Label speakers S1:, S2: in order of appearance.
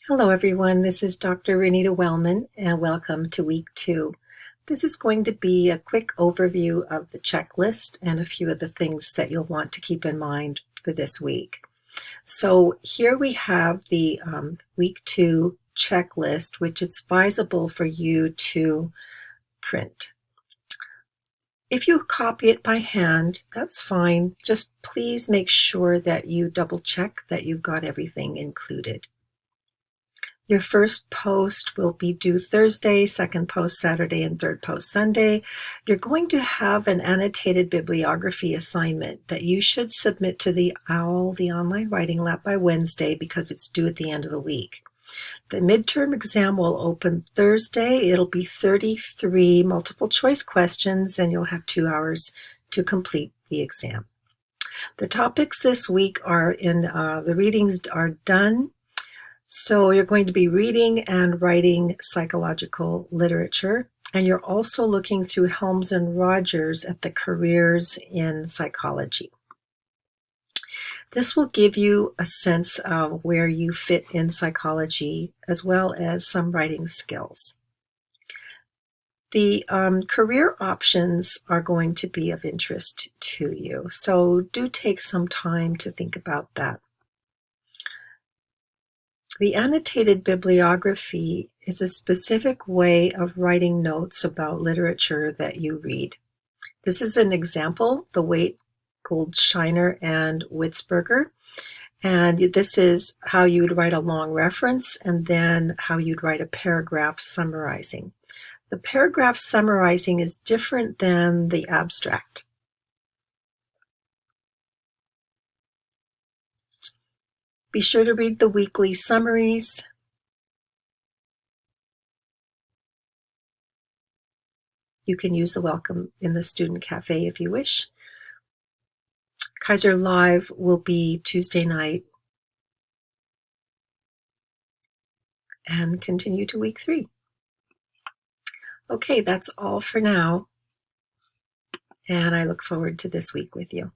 S1: Hello everyone, this is Dr. Renita Wellman and welcome to week 2. This is going to be a quick overview of the checklist and a few of the things that you'll want to keep in mind for this week. So here we have the week 2 checklist, which it's advisable for you to print. If you copy it by hand, that's fine. Just please make sure that you double check that you've got everything included. Your first post will be due Thursday, second post Saturday, and third post Sunday. You're going to have an annotated bibliography assignment that you should submit to the OWL, the Online Writing Lab, by Wednesday because it's due at the end of the week. The midterm exam will open Thursday. It'll be 33 multiple choice questions and you'll have 2 hours to complete the exam. The topics this week are the readings are done. So you're going to be reading and writing psychological literature, and you're also looking through Helms and Rogers at the careers in psychology. This will give you a sense of where you fit in psychology as well as some writing skills. The career options are going to be of interest to you, so do take some time to think about that. The annotated bibliography is a specific way of writing notes about literature that you read. This is an example, the Waite, Goldshiner, and Witzberger. And this is how you would write a long reference and then how you'd write a paragraph summarizing. The paragraph summarizing is different than the abstract. Be sure to read the weekly summaries. You can use the welcome in the student cafe if you wish. Kaiser Live will be Tuesday night and continue to week 3. Okay, that's all for now, and I look forward to this week with you.